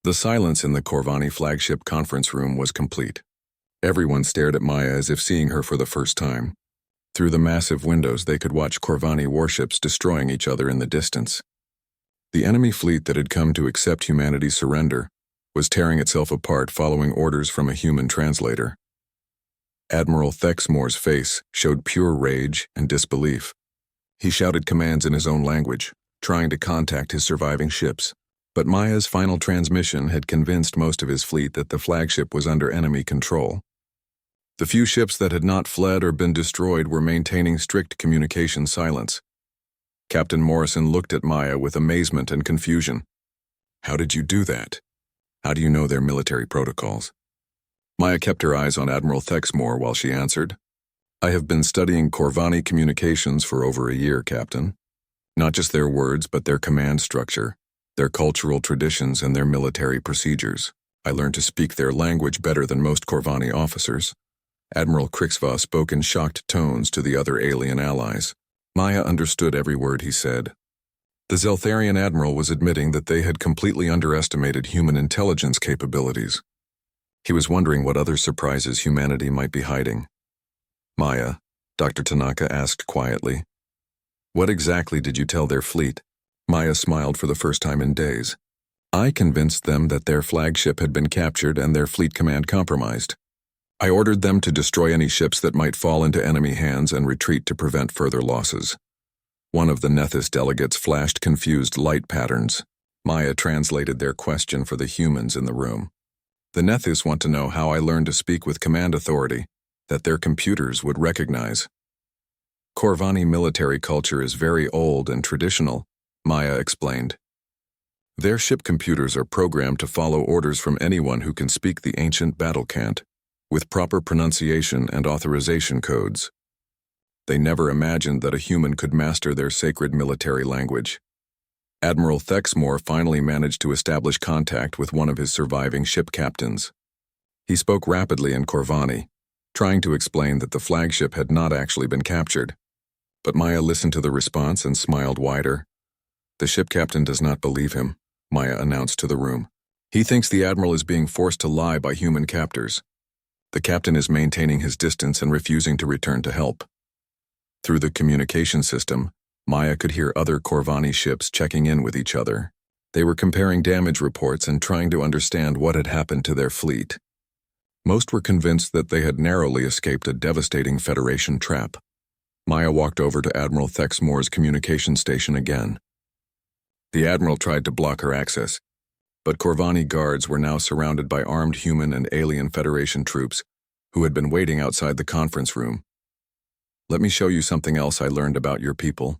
The silence in the Corvani flagship conference room was complete. Everyone stared at Maya as if seeing her for the first time. Through the massive windows, they could watch Corvani warships destroying each other in the distance. The enemy fleet that had come to accept humanity's surrender was tearing itself apart following orders from a human translator. Admiral Thexmore's face showed pure rage and disbelief. He shouted commands in his own language, trying to contact his surviving ships. But Maya's final transmission had convinced most of his fleet that the flagship was under enemy control. The few ships that had not fled or been destroyed were maintaining strict communication silence. Captain Morrison looked at Maya with amazement and confusion. "How did you do that? How do you know their military protocols?" Maya kept her eyes on Admiral Thexmore while she answered, "I have been studying Corvani communications for over a year, Captain. Not just their words, but their command structure, their cultural traditions, and their military procedures. I learned to speak their language better than most Corvani officers." Admiral Krixva spoke in shocked tones to the other alien allies. Maya understood every word he said. The Zeltharian admiral was admitting that they had completely underestimated human intelligence capabilities. He was wondering what other surprises humanity might be hiding. "Maya," Dr. Tanaka asked quietly, "what exactly did you tell their fleet?" Maya smiled for the first time in days. "I convinced them that their flagship had been captured and their fleet command compromised. I ordered them to destroy any ships that might fall into enemy hands and retreat to prevent further losses." One of the Nethys delegates flashed confused light patterns. Maya translated their question for the humans in the room. "The Nethys want to know how I learned to speak with command authority that their computers would recognize." "Corvani military culture is very old and traditional," Maya explained. "Their ship computers are programmed to follow orders from anyone who can speak the ancient battle cant, with proper pronunciation and authorization codes. They never imagined that a human could master their sacred military language." Admiral Thexmore finally managed to establish contact with one of his surviving ship captains. He spoke rapidly in Corvani, trying to explain that the flagship had not actually been captured. But Maya listened to the response and smiled wider. "The ship captain does not believe him," Maya announced to the room. "He thinks the admiral is being forced to lie by human captors. The captain is maintaining his distance and refusing to return to help." Through the communication system, Maya could hear other Corvani ships checking in with each other. They were comparing damage reports and trying to understand what had happened to their fleet. Most were convinced that they had narrowly escaped a devastating Federation trap. Maya walked over to Admiral Thexmore's communication station again. The admiral tried to block her access, but Corvani guards were now surrounded by armed human and alien Federation troops who had been waiting outside the conference room. "Let me show you something else I learned about your people,"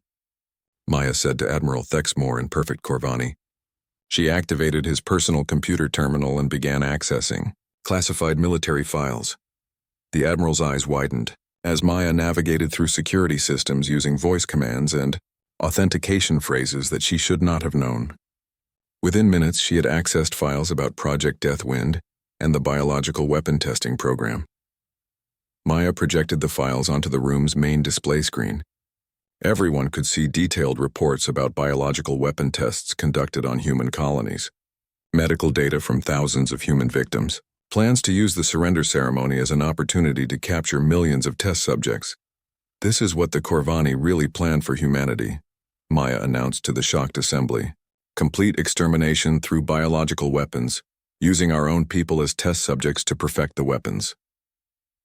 Maya said to Admiral Thexmore in perfect Corvani. She activated his personal computer terminal and began accessing classified military files. The admiral's eyes widened as Maya navigated through security systems using voice commands and authentication phrases that she should not have known. Within minutes, she had accessed files about Project Deathwind and the biological weapon testing program. Maya projected the files onto the room's main display screen. Everyone could see detailed reports about biological weapon tests conducted on human colonies, medical data from thousands of human victims, plans to use the surrender ceremony as an opportunity to capture millions of test subjects. "This is what the Corvani really planned for humanity," Maya announced to the shocked assembly. "Complete extermination through biological weapons, using our own people as test subjects to perfect the weapons."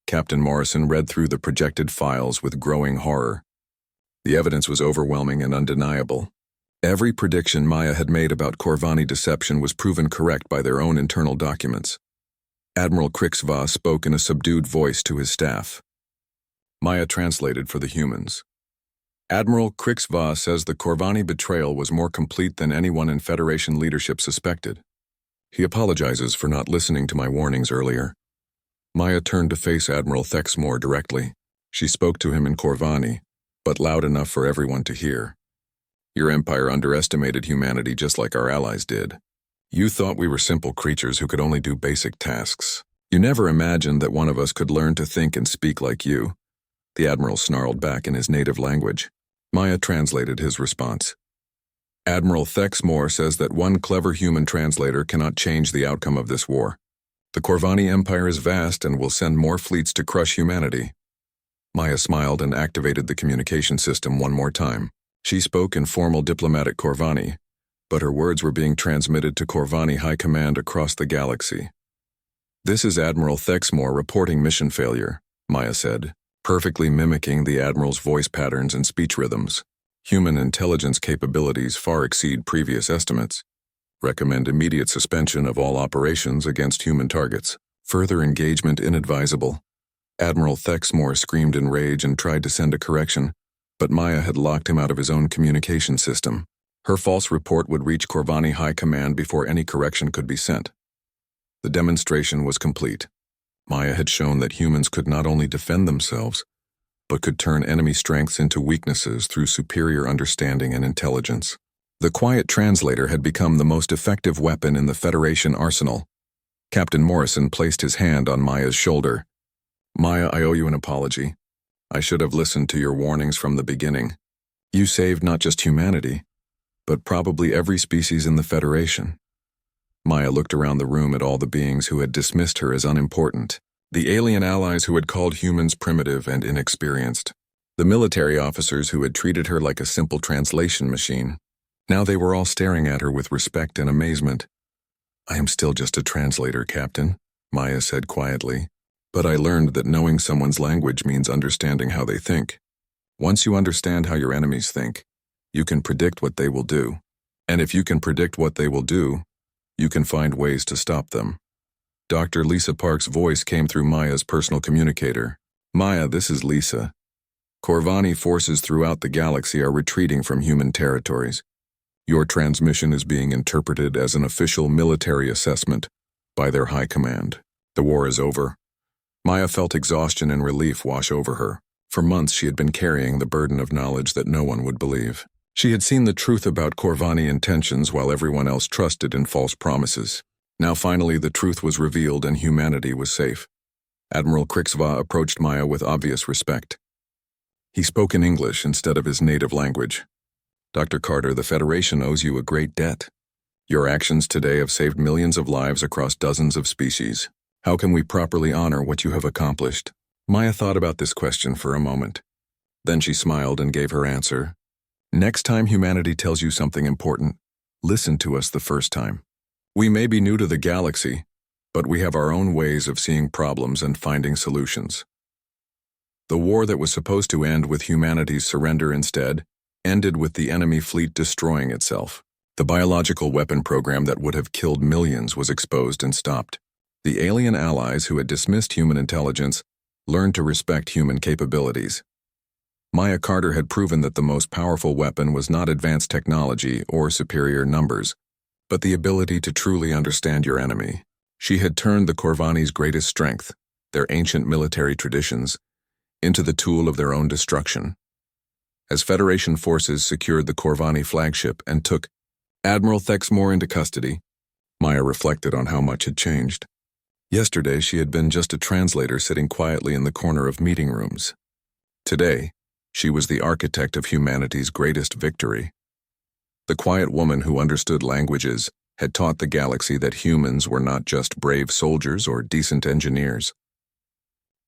Captain Morrison read through the projected files with growing horror. The evidence was overwhelming and undeniable. Every prediction Maya had made about Corvani deception was proven correct by their own internal documents. Admiral Krixva spoke in a subdued voice to his staff. Maya translated for the humans. "Admiral Krixva says the Corvani betrayal was more complete than anyone in Federation leadership suspected. He apologizes for not listening to my warnings earlier." Maya turned to face Admiral Thexmore directly. She spoke to him in Corvani, but loud enough for everyone to hear. "Your empire underestimated humanity just like our allies did. You thought we were simple creatures who could only do basic tasks. You never imagined that one of us could learn to think and speak like you," the admiral snarled back in his native language. Maya translated his response. Admiral Thexmore says that one clever human translator cannot change the outcome of this war. The Corvani Empire is vast and will send more fleets to crush humanity. Maya smiled and activated the communication system one more time. She spoke in formal diplomatic Corvani, but her words were being transmitted to Corvani High Command across the galaxy. "This is Admiral Thexmore reporting mission failure," Maya said, perfectly mimicking the Admiral's voice patterns and speech rhythms. "Human intelligence capabilities far exceed previous estimates. Recommend immediate suspension of all operations against human targets. Further engagement inadvisable." Admiral Thexmore screamed in rage and tried to send a correction, but Maya had locked him out of his own communication system. Her false report would reach Corvani High Command before any correction could be sent. The demonstration was complete. Maya had shown that humans could not only defend themselves, but could turn enemy strengths into weaknesses through superior understanding and intelligence. The quiet translator had become the most effective weapon in the Federation arsenal. Captain Morrison placed his hand on Maya's shoulder. "Maya, I owe you an apology. I should have listened to your warnings from the beginning. You saved not just humanity, but probably every species in the Federation." Maya looked around the room at all the beings who had dismissed her as unimportant. The alien allies who had called humans primitive and inexperienced. The military officers who had treated her like a simple translation machine. Now they were all staring at her with respect and amazement. "I am still just a translator, Captain," Maya said quietly. "But I learned that knowing someone's language means understanding how they think. Once you understand how your enemies think, you can predict what they will do. And if you can predict what they will do, you can find ways to stop them." Dr. Lisa Park's voice came through Maya's personal communicator. "Maya, this is Lisa. Corvani forces throughout the galaxy are retreating from human territories. Your transmission is being interpreted as an official military assessment by their high command. The war is over." Maya felt exhaustion and relief wash over her. For months she had been carrying the burden of knowledge that no one would believe. She had seen the truth about Corvani intentions while everyone else trusted in false promises. Now finally the truth was revealed and humanity was safe. Admiral Krixva approached Maya with obvious respect. He spoke in English instead of his native language. "Dr. Carter, the Federation owes you a great debt. Your actions today have saved millions of lives across dozens of species. How can we properly honor what you have accomplished?" Maya thought about this question for a moment. Then she smiled and gave her answer. "Next time humanity tells you something important, listen to us the first time. We may be new to the galaxy, but we have our own ways of seeing problems and finding solutions." The war that was supposed to end with humanity's surrender instead ended with the enemy fleet destroying itself. The biological weapon program that would have killed millions was exposed and stopped. The alien allies who had dismissed human intelligence learned to respect human capabilities. Maya Carter had proven that the most powerful weapon was not advanced technology or superior numbers, but the ability to truly understand your enemy. She had turned the Corvani's greatest strength, their ancient military traditions, into the tool of their own destruction. As Federation forces secured the Corvani flagship and took Admiral Thexmore into custody, Maya reflected on how much had changed. Yesterday she had been just a translator sitting quietly in the corner of meeting rooms. Today, she was the architect of humanity's greatest victory. The quiet woman who understood languages had taught the galaxy that humans were not just brave soldiers or decent engineers.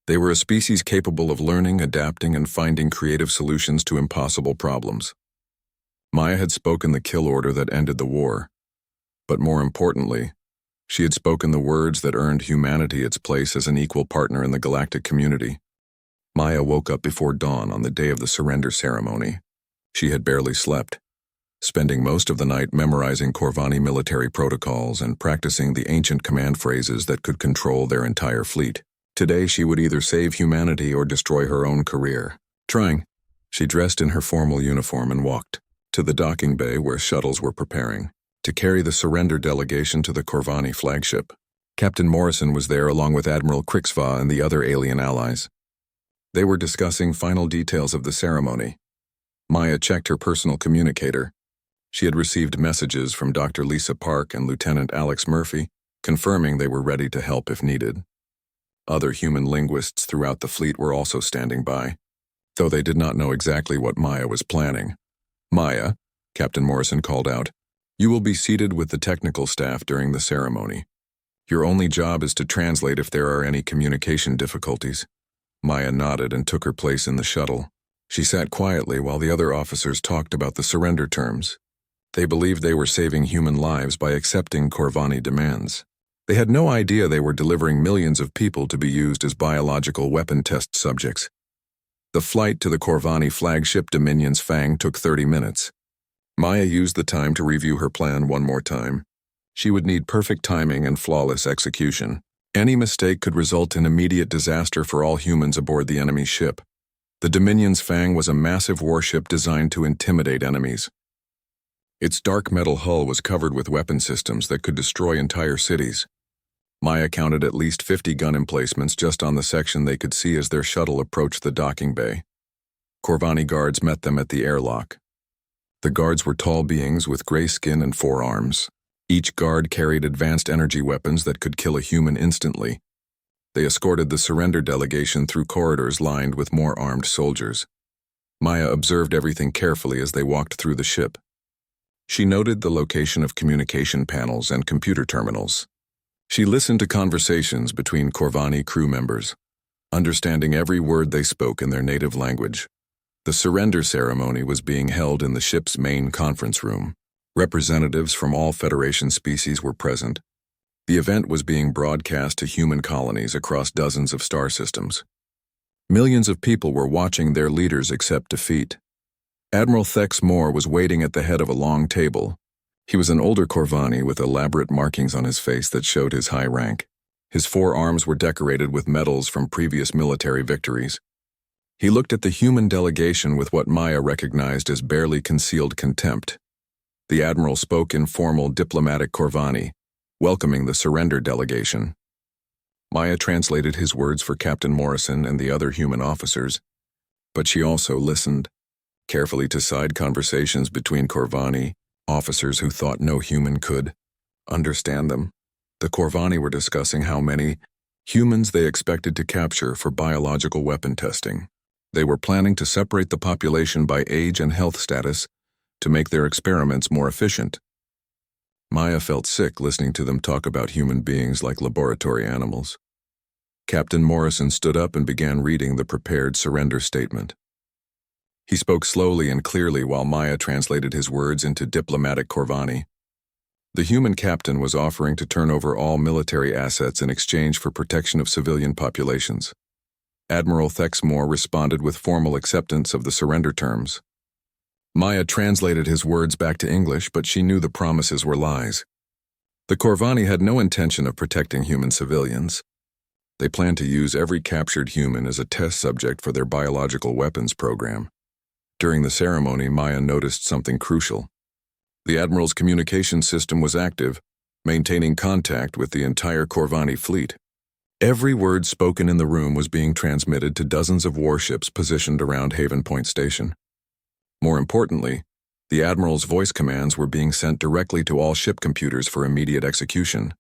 They were a species capable of learning, adapting, and finding creative solutions to impossible problems. Maya had spoken the kill order that ended the war, but more importantly, she had spoken the words that earned humanity its place as an equal partner in the galactic community. Maya woke up before dawn on the day of the surrender ceremony. She had barely slept, spending most of the night memorizing Corvani military protocols and practicing the ancient command phrases that could control their entire fleet. Today she would either save humanity or destroy her own career. Trying, she dressed in her formal uniform and walked to the docking bay where shuttles were preparing to carry the surrender delegation to the Corvani flagship. Captain Morrison was there along with Admiral Krixva and the other alien allies. They were discussing final details of the ceremony. Maya checked her personal communicator. She had received messages from Dr. Lisa Park and Lieutenant Alex Murphy, confirming they were ready to help if needed. Other human linguists throughout the fleet were also standing by, though they did not know exactly what Maya was planning. Maya, Captain Morrison called out. "You will be seated with the technical staff during the ceremony. Your only job is to translate if there are any communication difficulties." Maya nodded and took her place in the shuttle. She sat quietly while the other officers talked about the surrender terms. They believed they were saving human lives by accepting Corvani demands. They had no idea they were delivering millions of people to be used as biological weapon test subjects. The flight to the Corvani flagship Dominion's Fang took 30 minutes. Maya used the time to review her plan one more time. She would need perfect timing and flawless execution. Any mistake could result in immediate disaster for all humans aboard the enemy ship. The Dominion's Fang was a massive warship designed to intimidate enemies. Its dark metal hull was covered with weapon systems that could destroy entire cities. Maya counted at least 50 gun emplacements just on the section they could see as their shuttle approached the docking bay. Corvani guards met them at the airlock. The guards were tall beings with gray skin and 4 arms. Each guard carried advanced energy weapons that could kill a human instantly. They escorted the surrender delegation through corridors lined with more armed soldiers. Maya observed everything carefully as they walked through the ship. She noted the location of communication panels and computer terminals. She listened to conversations between Corvani crew members, understanding every word they spoke in their native language. The surrender ceremony was being held in the ship's main conference room. Representatives from all Federation species were present. The event was being broadcast to human colonies across dozens of star systems. Millions of people were watching their leaders accept defeat. Admiral Thex Moore was waiting at the head of a long table. He was an older Corvani with elaborate markings on his face that showed his high rank. His 4 arms were decorated with medals from previous military victories. He looked at the human delegation with what Maya recognized as barely concealed contempt. The Admiral spoke in formal diplomatic Corvani, welcoming the surrender delegation. Maya translated his words for Captain Morrison and the other human officers, but she also listened carefully to side conversations between Corvani, officers who thought no human could understand them. The Corvani were discussing how many humans they expected to capture for biological weapon testing. They were planning to separate the population by age and health status to make their experiments more efficient. Maya felt sick listening to them talk about human beings like laboratory animals. Captain Morrison stood up and began reading the prepared surrender statement. He spoke slowly and clearly while Maya translated his words into diplomatic Corvani. The human captain was offering to turn over all military assets in exchange for protection of civilian populations. Admiral Thex Moore responded with formal acceptance of the surrender terms. Maya translated his words back to English, but she knew the promises were lies. The Corvani had no intention of protecting human civilians. They planned to use every captured human as a test subject for their biological weapons program. During the ceremony, Maya noticed something crucial. The Admiral's communication system was active, maintaining contact with the entire Corvani fleet. Every word spoken in the room was being transmitted to dozens of warships positioned around Haven Point Station. More importantly, the Admiral's voice commands were being sent directly to all ship computers for immediate execution.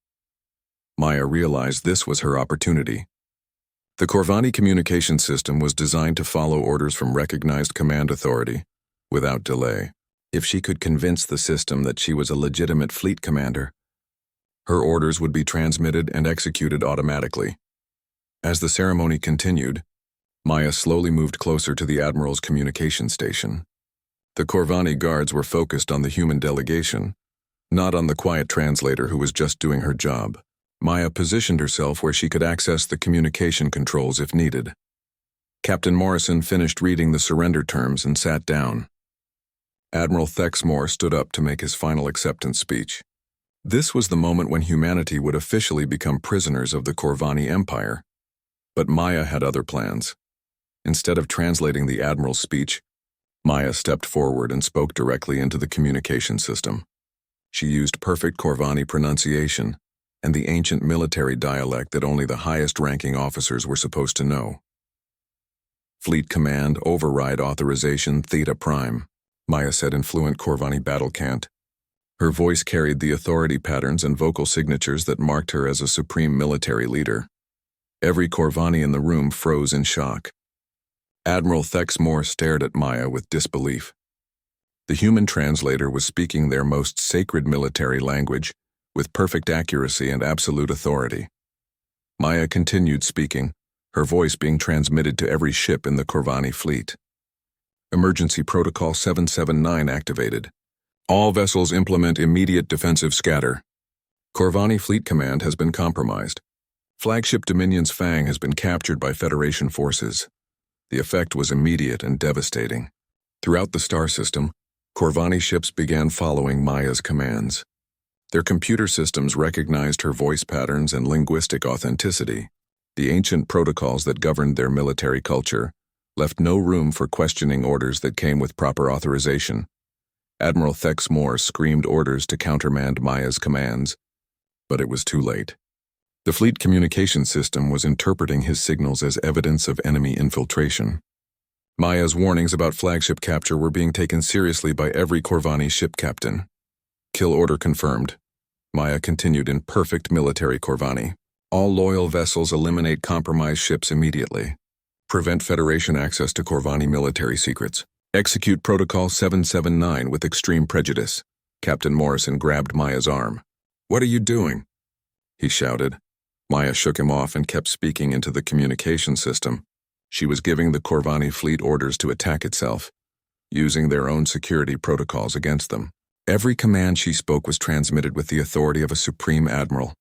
Maya realized this was her opportunity. The Corvani communication system was designed to follow orders from recognized command authority, without delay. If she could convince the system that she was a legitimate fleet commander, her orders would be transmitted and executed automatically. As the ceremony continued, Maya slowly moved closer to the Admiral's communication station. The Corvani guards were focused on the human delegation, not on the quiet translator who was just doing her job. Maya positioned herself where she could access the communication controls if needed. Captain Morrison finished reading the surrender terms and sat down. Admiral Thex Moore stood up to make his final acceptance speech. This was the moment when humanity would officially become prisoners of the Corvani Empire. But Maya had other plans. Instead of translating the Admiral's speech, Maya stepped forward and spoke directly into the communication system. She used perfect Corvani pronunciation and the ancient military dialect that only the highest-ranking officers were supposed to know. Fleet Command Override Authorization Theta Prime, Maya said in fluent Corvani battle cant. Her voice carried the authority patterns and vocal signatures that marked her as a supreme military leader. Every Corvani in the room froze in shock. Admiral Thex Moore stared at Maya with disbelief. The human translator was speaking their most sacred military language with perfect accuracy and absolute authority. Maya continued speaking, her voice being transmitted to every ship in the Corvani fleet. Emergency Protocol 779 activated. All vessels implement immediate defensive scatter. Corvani Fleet Command has been compromised. Flagship Dominion's Fang has been captured by Federation forces. The effect was immediate and devastating. Throughout the star system, Corvani ships began following Maya's commands. Their computer systems recognized her voice patterns and linguistic authenticity. The ancient protocols that governed their military culture left no room for questioning orders that came with proper authorization. Admiral Thex Moore screamed orders to countermand Maya's commands, but it was too late. The fleet communication system was interpreting his signals as evidence of enemy infiltration. Maya's warnings about flagship capture were being taken seriously by every Corvani ship captain. Kill order confirmed. Maya continued in perfect military Corvani. All loyal vessels eliminate compromised ships immediately. Prevent Federation access to Corvani military secrets. Execute Protocol 779 with extreme prejudice. Captain Morrison grabbed Maya's arm. "What are you doing?" he shouted. Maya shook him off and kept speaking into the communication system. She was giving the Corvani fleet orders to attack itself, using their own security protocols against them. Every command she spoke was transmitted with the authority of a supreme admiral.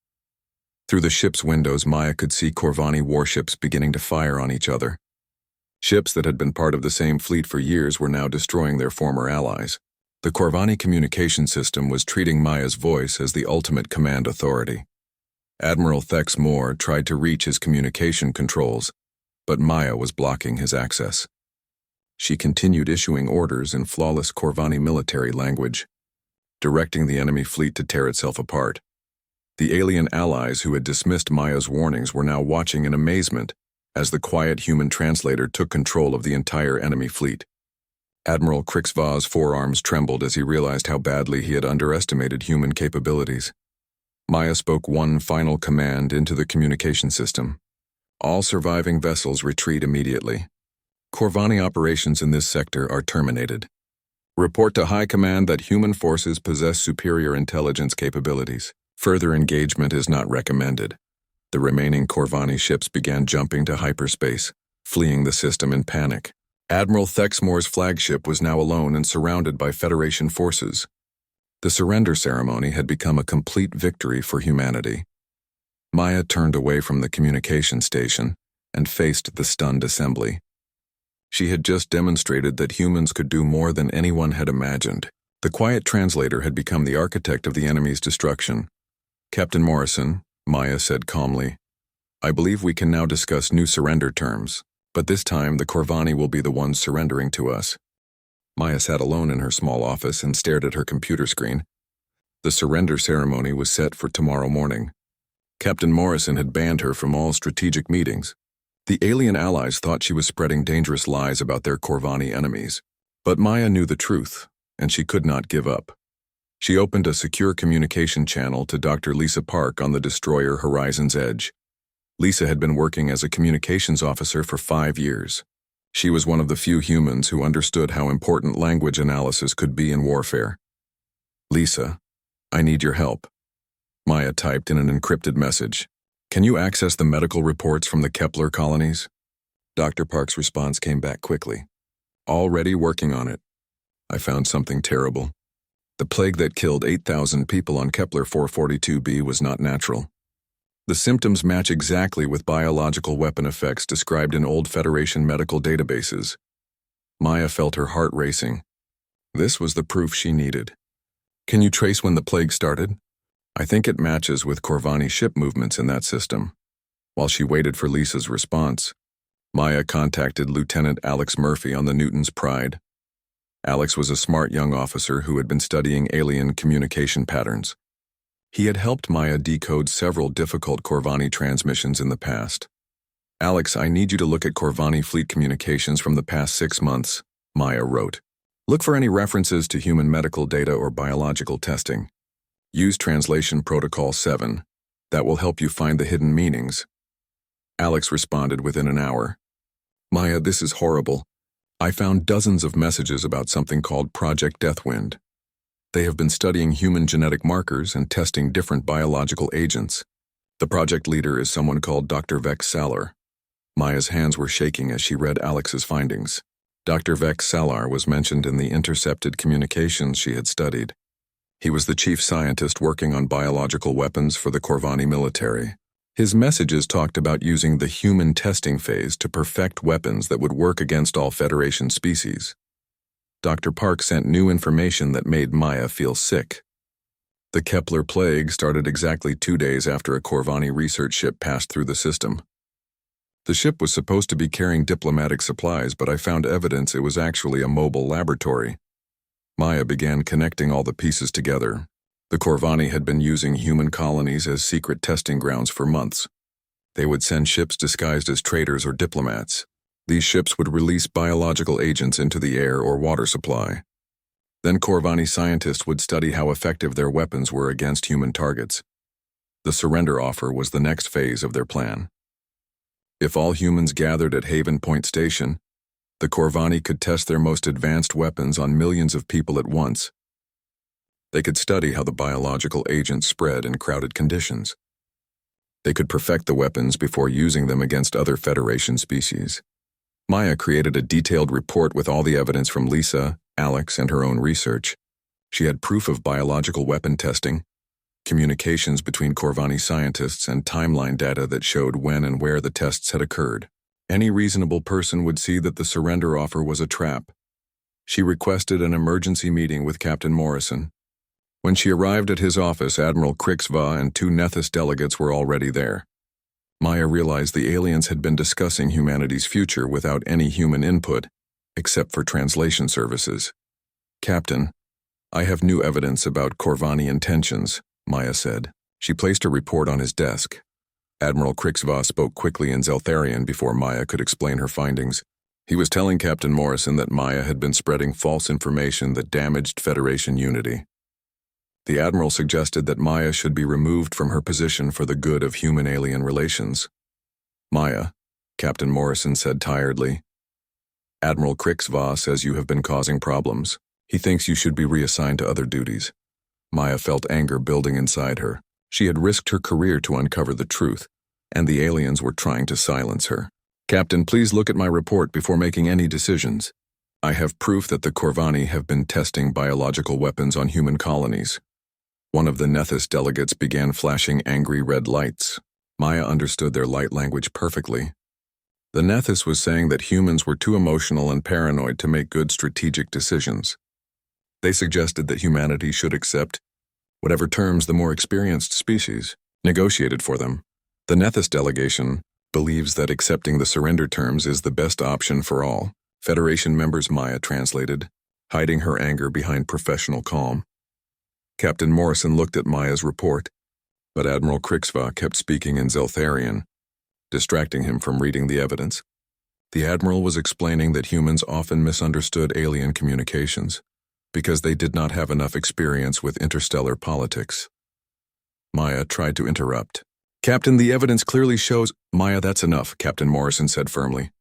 Through the ship's windows, Maya could see Corvani warships beginning to fire on each other. Ships that had been part of the same fleet for years were now destroying their former allies. The Corvani communication system was treating Maya's voice as the ultimate command authority. Admiral Thex Moore tried to reach his communication controls, but Maya was blocking his access. She continued issuing orders in flawless Corvani military language, directing the enemy fleet to tear itself apart. The alien allies who had dismissed Maya's warnings were now watching in amazement as the quiet human translator took control of the entire enemy fleet. Admiral Krixva's forearms trembled as he realized how badly he had underestimated human capabilities. Maya spoke one final command into the communication system. All surviving vessels retreat immediately. Corvani operations in this sector are terminated. Report to High Command that human forces possess superior intelligence capabilities. Further engagement is not recommended. The remaining Corvani ships began jumping to hyperspace, fleeing the system in panic. Admiral Thex Moore's flagship was now alone and surrounded by Federation forces. The surrender ceremony had become a complete victory for humanity. Maya turned away from the communication station and faced the stunned assembly. She had just demonstrated that humans could do more than anyone had imagined. The quiet translator had become the architect of the enemy's destruction. "Captain Morrison," Maya said calmly, "I believe we can now discuss new surrender terms, but this time the Corvani will be the ones surrendering to us." Maya sat alone in her small office and stared at her computer screen. The surrender ceremony was set for tomorrow morning. Captain Morrison had banned her from all strategic meetings. The alien allies thought she was spreading dangerous lies about their Corvani enemies. But Maya knew the truth, and she could not give up. She opened a secure communication channel to Dr. Lisa Park on the destroyer Horizon's Edge. Lisa had been working as a communications officer for 5 years. She was one of the few humans who understood how important language analysis could be in warfare. "Lisa, I need your help." Maya typed in an encrypted message. "Can you access the medical reports from the Kepler colonies?" Dr. Park's response came back quickly. "Already working on it. I found something terrible. The plague that killed 8,000 people on Kepler 442b was not natural. The symptoms match exactly with biological weapon effects described in old Federation medical databases." Maya felt her heart racing. This was the proof she needed. "Can you trace when the plague started?" "I think it matches with Corvani ship movements in that system." While she waited for Lisa's response, Maya contacted Lieutenant Alex Murphy on the Newton's Pride. Alex was a smart young officer who had been studying alien communication patterns. He had helped Maya decode several difficult Corvani transmissions in the past. "Alex, I need you to look at Corvani fleet communications from the past 6 months," Maya wrote. "Look for any references to human medical data or biological testing. Use Translation Protocol 7. That will help you find the hidden meanings." Alex responded within an hour. "Maya, this is horrible. I found dozens of messages about something called Project Deathwind. They have been studying human genetic markers and testing different biological agents. The project leader is someone called Dr. Vex Salar. Maya's hands were shaking as she read Alex's findings. Dr. Vex Salar was mentioned in the intercepted communications she had studied. He was the chief scientist working on biological weapons for the Corvani military. His messages talked about using the human testing phase to perfect weapons that would work against all Federation species. Dr. Park sent new information that made Maya feel sick. The Kepler plague started exactly 2 days after a Corvani research ship passed through the system. The ship was supposed to be carrying diplomatic supplies, but I found evidence it was actually a mobile laboratory. Maya began connecting all the pieces together. The Corvani had been using human colonies as secret testing grounds for months. They would send ships disguised as traders or diplomats. These ships would release biological agents into the air or water supply. Then Corvani scientists would study how effective their weapons were against human targets. The surrender offer was the next phase of their plan. If all humans gathered at Haven Point Station, the Corvani could test their most advanced weapons on millions of people at once. They could study how the biological agents spread in crowded conditions. They could perfect the weapons before using them against other Federation species. Maya created a detailed report with all the evidence from Lisa, Alex, and her own research. She had proof of biological weapon testing, communications between Corvani scientists, and timeline data that showed when and where the tests had occurred. Any reasonable person would see that the surrender offer was a trap. She requested an emergency meeting with Captain Morrison. When she arrived at his office, Admiral Krixva and 2 Nethys delegates were already there. Maya realized the aliens had been discussing humanity's future without any human input, except for translation services. "Captain, I have new evidence about Corvani intentions," Maya said. She placed a report on his desk. Admiral Krixva spoke quickly in Zeltharian before Maya could explain her findings. He was telling Captain Morrison that Maya had been spreading false information that damaged Federation unity. The Admiral suggested that Maya should be removed from her position for the good of human-alien relations. "Maya," Captain Morrison said tiredly, "Admiral Krixva says you have been causing problems. He thinks you should be reassigned to other duties." Maya felt anger building inside her. She had risked her career to uncover the truth, and the aliens were trying to silence her. "Captain, please look at my report before making any decisions. I have proof that the Corvani have been testing biological weapons on human colonies." One of the Nethys delegates began flashing angry red lights. Maya understood their light language perfectly. The Nethys was saying that humans were too emotional and paranoid to make good strategic decisions. They suggested that humanity should accept whatever terms the more experienced species negotiated for them. The Nethys delegation believes that accepting the surrender terms is the best option for all. Federation members, Maya translated, hiding her anger behind professional calm. Captain Morrison looked at Maya's report, but Admiral Krixva kept speaking in Zeltharian, distracting him from reading the evidence. The Admiral was explaining that humans often misunderstood alien communications because they did not have enough experience with interstellar politics. Maya tried to interrupt. "Captain, the evidence clearly shows—" "Maya, that's enough," Captain Morrison said firmly.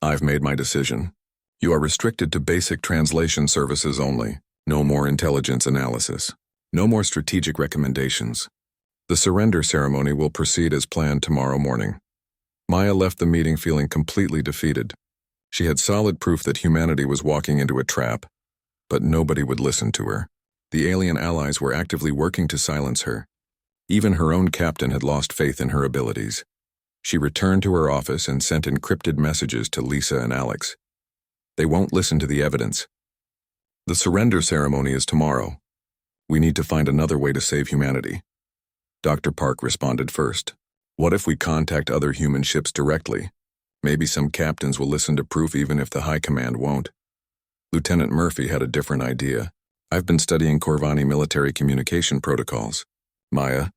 "I've made my decision. You are restricted to basic translation services only. No more intelligence analysis. No more strategic recommendations. The surrender ceremony will proceed as planned tomorrow morning." Maya left the meeting feeling completely defeated. She had solid proof that humanity was walking into a trap, but nobody would listen to her. The alien allies were actively working to silence her. Even her own captain had lost faith in her abilities. She returned to her office and sent encrypted messages to Lisa and Alex. They won't listen to the evidence. The surrender ceremony is tomorrow. We need to find another way to save humanity. Dr. Park responded first. What if we contact other human ships directly? Maybe some captains will listen to proof even if the High Command won't. Lieutenant Murphy had a different idea. I've been studying Corvani military communication protocols. Maya,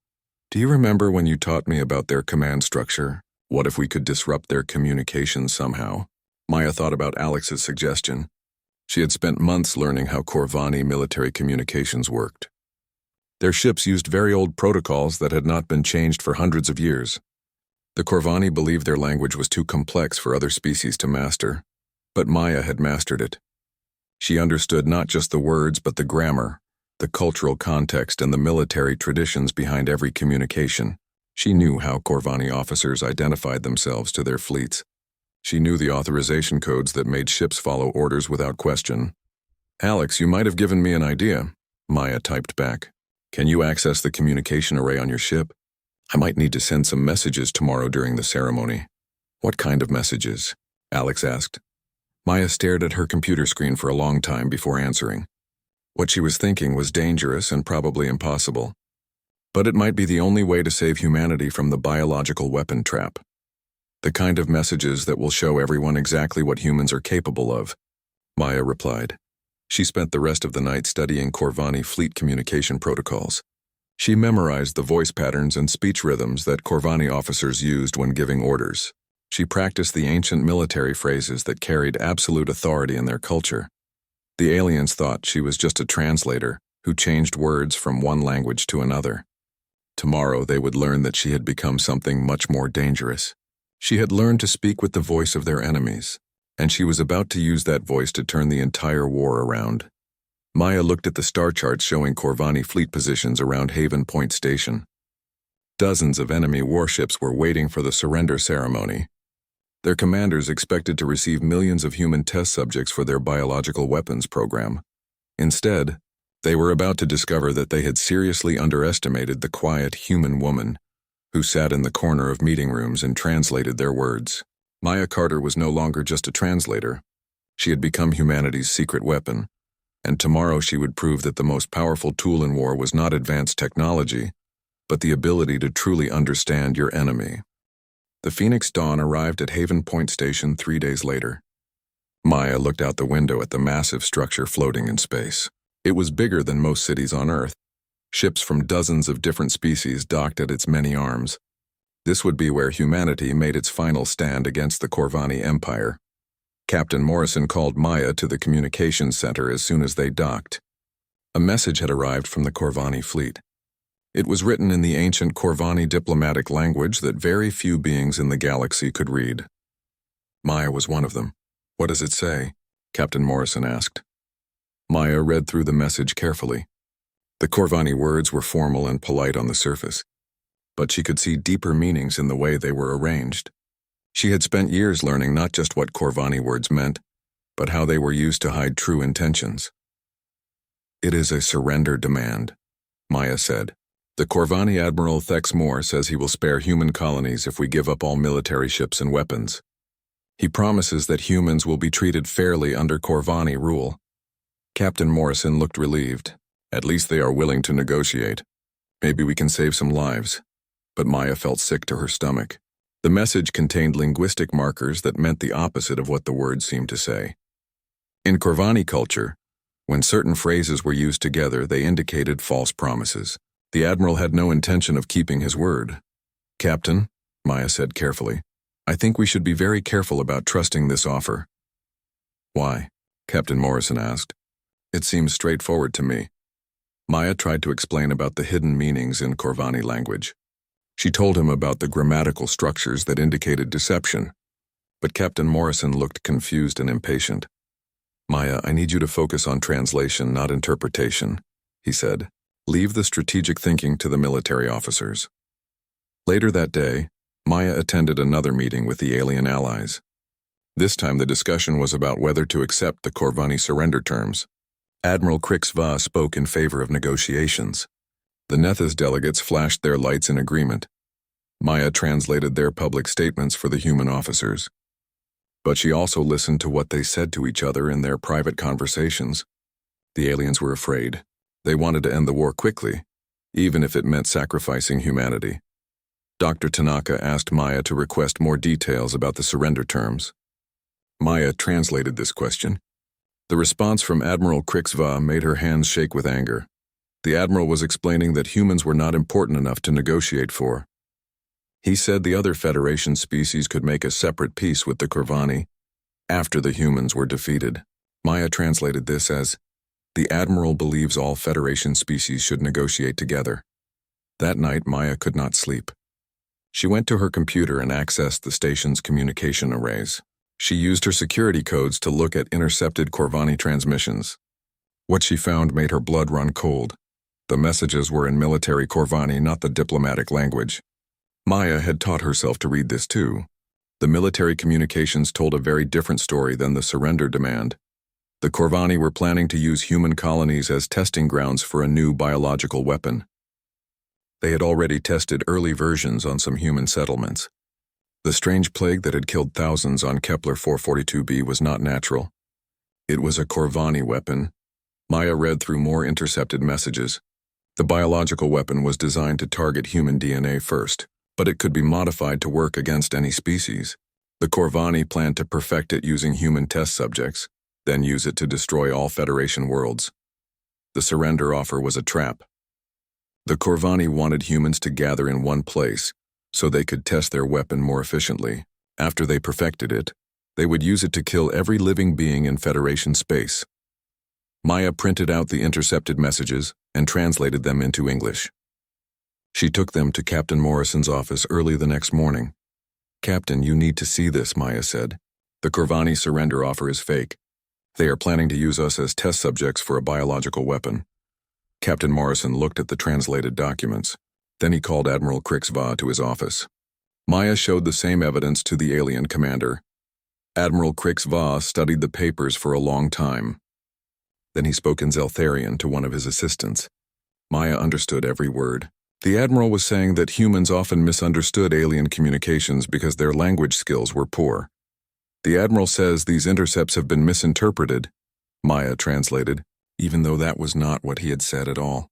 do you remember when you taught me about their command structure? What if we could disrupt their communications somehow? Maya thought about Alex's suggestion. She had spent months learning how Corvani military communications worked. Their ships used very old protocols that had not been changed for hundreds of years. The Corvani believed their language was too complex for other species to master. But Maya had mastered it. She understood not just the words but the grammar, the cultural context and the military traditions behind every communication. She knew how Corvani officers identified themselves to their fleets. She knew the authorization codes that made ships follow orders without question. "Alex, you might have given me an idea," Maya typed back. "Can you access the communication array on your ship? I might need to send some messages tomorrow during the ceremony." "What kind of messages?" Alex asked. Maya stared at her computer screen for a long time before answering. What she was thinking was dangerous and probably impossible. But it might be the only way to save humanity from the biological weapon trap. "The kind of messages that will show everyone exactly what humans are capable of," Maya replied. She spent the rest of the night studying Corvani fleet communication protocols. She memorized the voice patterns and speech rhythms that Corvani officers used when giving orders. She practiced the ancient military phrases that carried absolute authority in their culture. The aliens thought she was just a translator who changed words from one language to another. Tomorrow they would learn that she had become something much more dangerous. She had learned to speak with the voice of their enemies, and she was about to use that voice to turn the entire war around. Maya looked at the star charts showing Corvani fleet positions around Haven Point Station. Dozens of enemy warships were waiting for the surrender ceremony. Their commanders expected to receive millions of human test subjects for their biological weapons program. Instead, they were about to discover that they had seriously underestimated the quiet human woman who sat in the corner of meeting rooms and translated their words. Maya Carter was no longer just a translator. She had become humanity's secret weapon, and tomorrow she would prove that the most powerful tool in war was not advanced technology, but the ability to truly understand your enemy. The Phoenix Dawn arrived at Haven Point Station 3 days later. Maya looked out the window at the massive structure floating in space. It was bigger than most cities on Earth. Ships from dozens of different species docked at its many arms. This would be where humanity made its final stand against the Corvani Empire. Captain Morrison called Maya to the communications center as soon as they docked. A message had arrived from the Corvani fleet. It was written in the ancient Corvani diplomatic language that very few beings in the galaxy could read. Maya was one of them. "What does it say?" Captain Morrison asked. Maya read through the message carefully. The Corvani words were formal and polite on the surface, but she could see deeper meanings in the way they were arranged. She had spent years learning not just what Corvani words meant, but how they were used to hide true intentions. "It is a surrender demand," Maya said. "The Corvani Admiral Thex Moore says he will spare human colonies if we give up all military ships and weapons. He promises that humans will be treated fairly under Corvani rule." Captain Morrison looked relieved. "At least they are willing to negotiate. Maybe we can save some lives." But Maya felt sick to her stomach. The message contained linguistic markers that meant the opposite of what the words seemed to say. In Corvani culture, when certain phrases were used together, they indicated false promises. The Admiral had no intention of keeping his word. "Captain," Maya said carefully, "I think we should be very careful about trusting this offer." "Why?" Captain Morrison asked. "It seems straightforward to me." Maya tried to explain about the hidden meanings in Corvani language. She told him about the grammatical structures that indicated deception, but Captain Morrison looked confused and impatient. "Maya, I need you to focus on translation, not interpretation," he said. "Leave the strategic thinking to the military officers." Later that day, Maya attended another meeting with the alien allies. This time the discussion was about whether to accept the Corvani surrender terms. Admiral Crix Va spoke in favor of negotiations. The Nethys delegates flashed their lights in agreement. Maya translated their public statements for the human officers. But she also listened to what they said to each other in their private conversations. The aliens were afraid. They wanted to end the war quickly, even if it meant sacrificing humanity. Dr. Tanaka asked Maya to request more details about the surrender terms. Maya translated this question. The response from Admiral Crix Va made her hands shake with anger. The Admiral was explaining that humans were not important enough to negotiate for. He said the other Federation species could make a separate peace with the Corvani after the humans were defeated. Maya translated this as, "The Admiral believes all Federation species should negotiate together." That night, Maya could not sleep. She went to her computer and accessed the station's communication arrays. She used her security codes to look at intercepted Corvani transmissions. What she found made her blood run cold. The messages were in military Corvani, not the diplomatic language. Maya had taught herself to read this too. The military communications told a very different story than the surrender demand. The Corvani were planning to use human colonies as testing grounds for a new biological weapon. They had already tested early versions on some human settlements. The strange plague that had killed thousands on Kepler 442b was not natural. It was a Corvani weapon. Maya read through more intercepted messages. The biological weapon was designed to target human DNA first, but it could be modified to work against any species. The Corvani planned to perfect it using human test subjects, then use it to destroy all Federation worlds. The surrender offer was a trap. The Corvani wanted humans to gather in one place, so they could test their weapon more efficiently. After they perfected it, they would use it to kill every living being in Federation space. Maya printed out the intercepted messages and translated them into English. She took them to Captain Morrison's office early the next morning. "Captain, you need to see this," Maya said. "The Corvani surrender offer is fake. They are planning to use us as test subjects for a biological weapon." Captain Morrison looked at the translated documents. Then he called Admiral Krixva to his office. Maya showed the same evidence to the alien commander. Admiral Krixva studied the papers for a long time. Then he spoke in Zeltharian to one of his assistants. Maya understood every word. The Admiral was saying that humans often misunderstood alien communications because their language skills were poor. "The Admiral says these intercepts have been misinterpreted," Maya translated, even though that was not what he had said at all.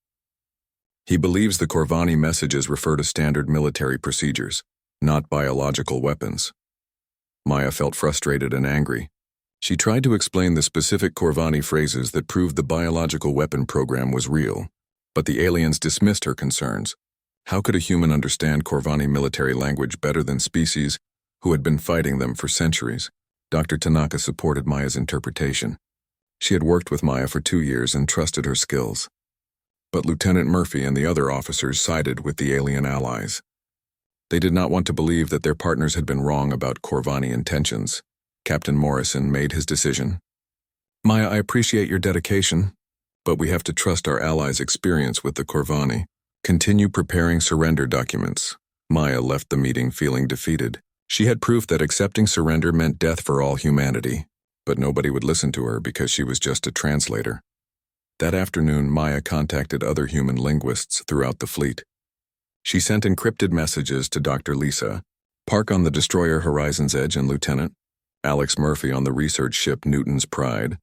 "He believes the Corvani messages refer to standard military procedures, not biological weapons." Maya felt frustrated and angry. She tried to explain the specific Corvani phrases that proved the biological weapon program was real, but the aliens dismissed her concerns. How could a human understand Corvani military language better than species who had been fighting them for centuries? Dr. Tanaka supported Maya's interpretation. She had worked with Maya for 2 years and trusted her skills. But Lieutenant Murphy and the other officers sided with the alien allies. They did not want to believe that their partners had been wrong about Corvani intentions. Captain Morrison made his decision. "Maya, I appreciate your dedication, but we have to trust our allies' experience with the Corvani. Continue preparing surrender documents." Maya left the meeting feeling defeated. She had proof that accepting surrender meant death for all humanity, but nobody would listen to her because she was just a translator. That afternoon, Maya contacted other human linguists throughout the fleet. She sent encrypted messages to Dr. Lisa, Park on the destroyer Horizon's Edge and Lieutenant Alex Murphy on the research ship Newton's Pride.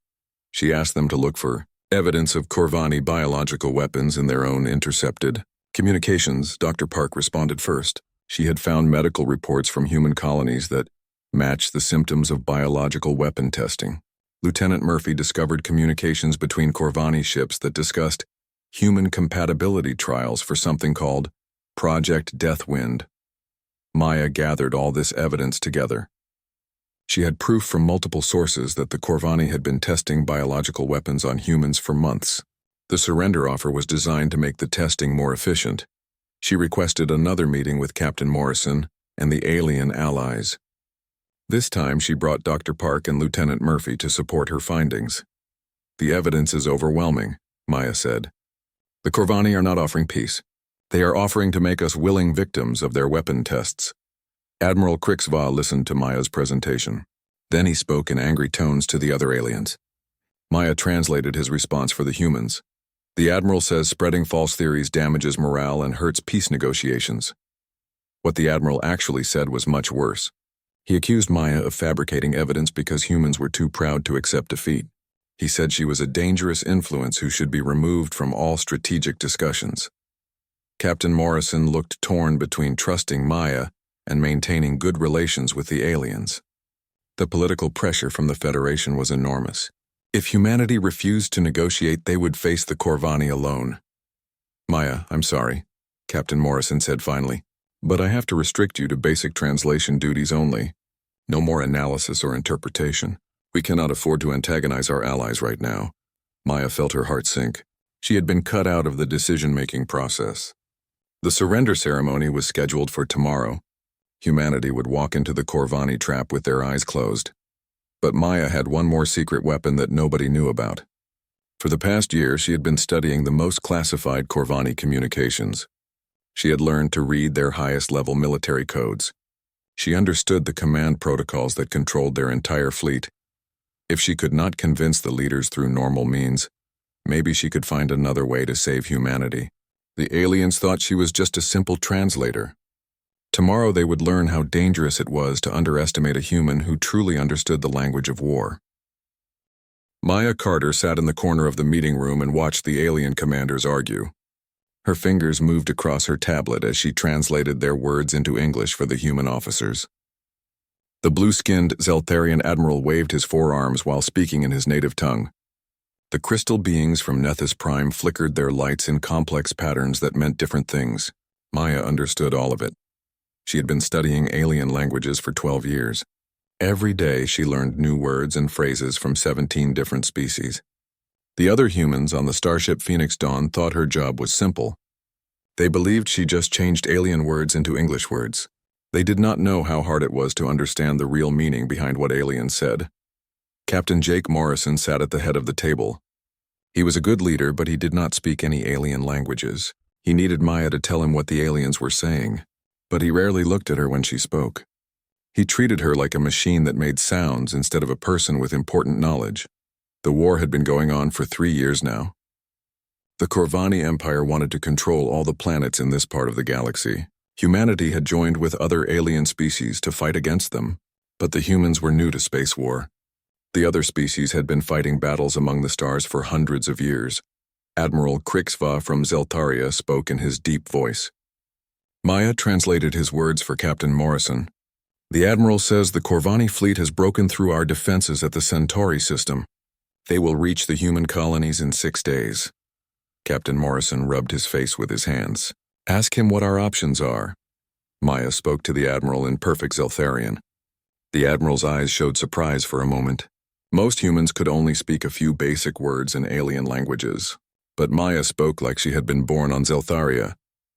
She asked them to look for evidence of Corvani biological weapons in their own intercepted communications. Dr. Park responded first. She had found medical reports from human colonies that matched the symptoms of biological weapon testing. Lieutenant Murphy discovered communications between Corvani ships that discussed human compatibility trials for something called Project Deathwind. Maya gathered all this evidence together. She had proof from multiple sources that the Corvani had been testing biological weapons on humans for months. The surrender offer was designed to make the testing more efficient. She requested another meeting with Captain Morrison and the alien allies. This time she brought Dr. Park and Lieutenant Murphy to support her findings. "The evidence is overwhelming," Maya said. "The Corvani are not offering peace. They are offering to make us willing victims of their weapon tests." Admiral Krixva listened to Maya's presentation. Then he spoke in angry tones to the other aliens. Maya translated his response for the humans. "The Admiral says spreading false theories damages morale and hurts peace negotiations." What the Admiral actually said was much worse. He accused Maya of fabricating evidence because humans were too proud to accept defeat. He said she was a dangerous influence who should be removed from all strategic discussions. Captain Morrison looked torn between trusting Maya and maintaining good relations with the aliens. The political pressure from the Federation was enormous. If humanity refused to negotiate, they would face the Corvani alone. "Maya, I'm sorry," Captain Morrison said finally, "but I have to restrict you to basic translation duties only. No more analysis or interpretation. We cannot afford to antagonize our allies right now." Maya felt her heart sink. She had been cut out of the decision-making process. The surrender ceremony was scheduled for tomorrow. Humanity would walk into the Corvani trap with their eyes closed. But Maya had one more secret weapon that nobody knew about. For the past year, she had been studying the most classified Corvani communications. She had learned to read their highest-level military codes. She understood the command protocols that controlled their entire fleet. If she could not convince the leaders through normal means, maybe she could find another way to save humanity. The aliens thought she was just a simple translator. Tomorrow they would learn how dangerous it was to underestimate a human who truly understood the language of war. Maya Carter sat in the corner of the meeting room and watched the alien commanders argue. Her fingers moved across her tablet as she translated their words into English for the human officers. The blue-skinned Zeltharian admiral waved his forearms while speaking in his native tongue. The crystal beings from Nethys Prime flickered their lights in complex patterns that meant different things. Maya understood all of it. She had been studying alien languages for 12 years. Every day she learned new words and phrases from 17 different species. The other humans on the starship Phoenix Dawn thought her job was simple. They believed she just changed alien words into English words. They did not know how hard it was to understand the real meaning behind what aliens said. Captain Jake Morrison sat at the head of the table. He was a good leader, but he did not speak any alien languages. He needed Maya to tell him what the aliens were saying, but he rarely looked at her when she spoke. He treated her like a machine that made sounds instead of a person with important knowledge. The war had been going on for 3 years now. The Corvani Empire wanted to control all the planets in this part of the galaxy. Humanity had joined with other alien species to fight against them, but the humans were new to space war. The other species had been fighting battles among the stars for hundreds of years. Admiral Krixva from Zeltharia spoke in his deep voice. Maya translated his words for Captain Morrison. The Admiral says the Corvani fleet has broken through our defenses at the Centauri system. They will reach the human colonies in 6 days. Captain Morrison rubbed his face with his hands. Ask him what our options are. Maya spoke to the Admiral in perfect Zeltharian. The Admiral's eyes showed surprise for a moment. Most humans could only speak a few basic words in alien languages, but Maya spoke like she had been born on Zeltharia.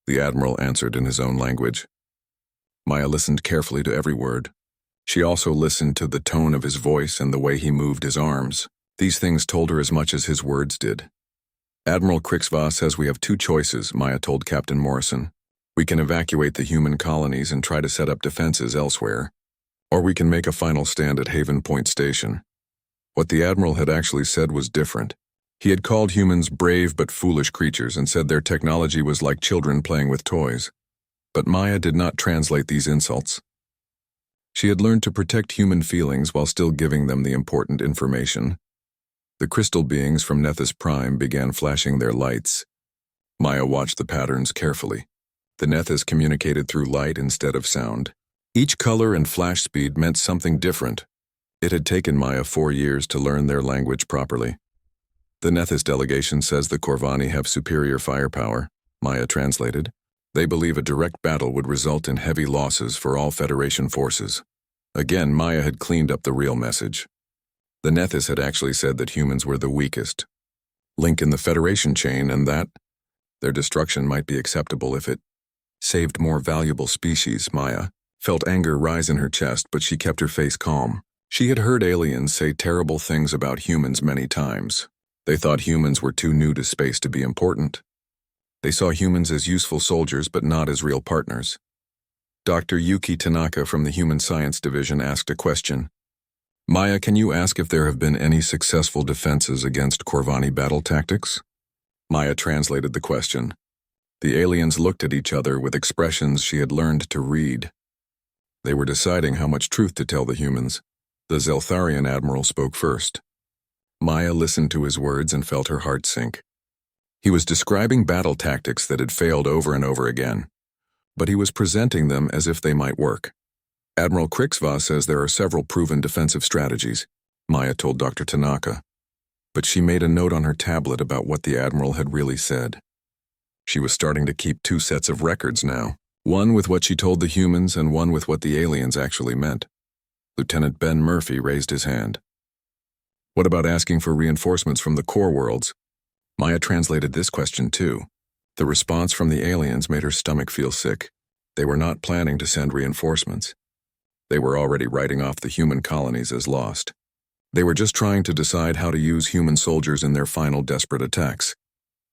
The Admiral answered in his own language. Maya listened carefully to every word. She also listened to the tone of his voice and the way he moved his arms. These things told her as much as his words did. Admiral Krixva says we have 2 choices, Maya told Captain Morrison. We can evacuate the human colonies and try to set up defenses elsewhere, or we can make a final stand at Haven Point Station. What the Admiral had actually said was different. He had called humans brave but foolish creatures and said their technology was like children playing with toys. But Maya did not translate these insults. She had learned to protect human feelings while still giving them the important information. The crystal beings from Nethys Prime began flashing their lights. Maya watched the patterns carefully. The Nethys communicated through light instead of sound. Each color and flash speed meant something different. It had taken Maya 4 years to learn their language properly. The Nethys delegation says the Corvani have superior firepower, Maya translated. They believe a direct battle would result in heavy losses for all Federation forces. Again, Maya had cleaned up the real message. The Nethys had actually said that humans were the weakest link in the Federation chain, and that their destruction might be acceptable if it saved more valuable species. Maya felt anger rise in her chest, but she kept her face calm. She had heard aliens say terrible things about humans many times. They thought humans were too new to space to be important. They saw humans as useful soldiers but not as real partners. Dr. Yuki Tanaka from the Human Science Division asked a question. Maya, can you ask if there have been any successful defenses against Corvani battle tactics? Maya translated the question. The aliens looked at each other with expressions she had learned to read. They were deciding how much truth to tell the humans. The Zeltharian Admiral spoke first. Maya listened to his words and felt her heart sink. He was describing battle tactics that had failed over and over again, but he was presenting them as if they might work. Admiral Krixva says there are several proven defensive strategies, Maya told Dr. Tanaka, but she made a note on her tablet about what the Admiral had really said. She was starting to keep 2 sets of records now, one with what she told the humans and one with what the aliens actually meant. Lieutenant Ben Murphy raised his hand. What about asking for reinforcements from the core worlds? Maya translated this question too. The response from the aliens made her stomach feel sick. They were not planning to send reinforcements. They were already writing off the human colonies as lost. They were just trying to decide how to use human soldiers in their final desperate attacks.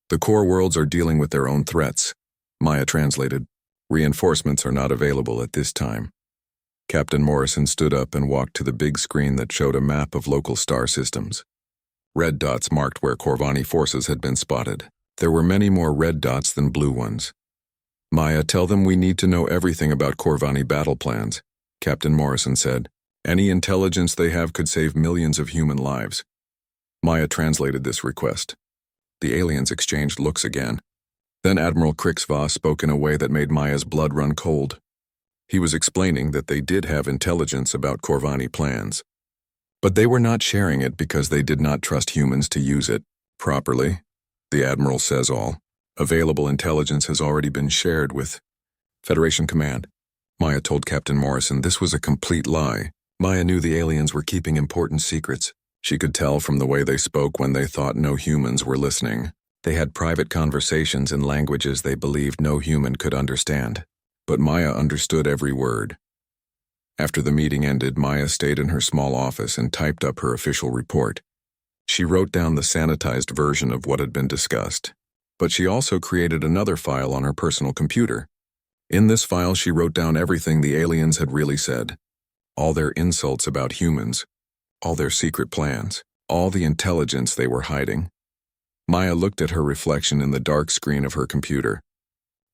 The core worlds are dealing with their own threats. Maya translated. Reinforcements are not available at this time. Captain Morrison stood up and walked to the big screen that showed a map of local star systems. Red dots marked where Corvani forces had been spotted. There were many more red dots than blue ones. Maya, tell them we need to know everything about Corvani battle plans, Captain Morrison said. Any intelligence they have could save millions of human lives. Maya translated this request. The aliens exchanged looks again. Then Admiral Krixva spoke in a way that made Maya's blood run cold. He was explaining that they did have intelligence about Corvani plans. But they were not sharing it because they did not trust humans to use it properly. The Admiral says all. Available intelligence has already been shared with Federation Command. Maya told Captain Morrison this was a complete lie. Maya knew the aliens were keeping important secrets. She could tell from the way they spoke when they thought no humans were listening. They had private conversations in languages they believed no human could understand. But Maya understood every word. After the meeting ended, Maya stayed in her small office and typed up her official report. She wrote down the sanitized version of what had been discussed. But she also created another file on her personal computer. In this file, she wrote down everything the aliens had really said. All their insults about humans, all their secret plans, all the intelligence they were hiding. Maya looked at her reflection in the dark screen of her computer.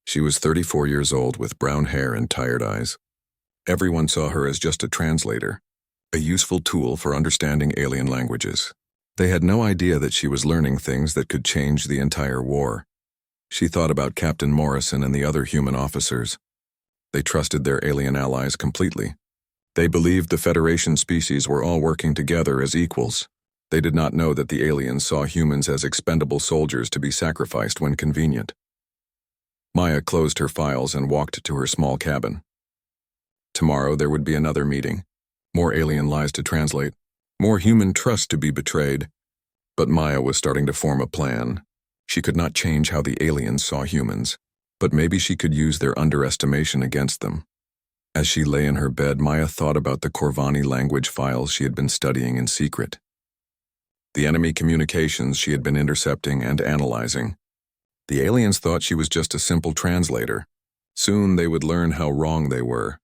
She was 34 years old with brown hair and tired eyes. Everyone saw her as just a translator, a useful tool for understanding alien languages. They had no idea that she was learning things that could change the entire war. She thought about Captain Morrison and the other human officers. They trusted their alien allies completely. They believed the Federation species were all working together as equals. They did not know that the aliens saw humans as expendable soldiers to be sacrificed when convenient. Maya closed her files and walked to her small cabin. Tomorrow there would be another meeting. More alien lies to translate. More human trust to be betrayed. But Maya was starting to form a plan. She could not change how the aliens saw humans, but maybe she could use their underestimation against them. As she lay in her bed, Maya thought about the Corvani language files she had been studying in secret. The enemy communications she had been intercepting and analyzing. The aliens thought she was just a simple translator. Soon they would learn how wrong they were.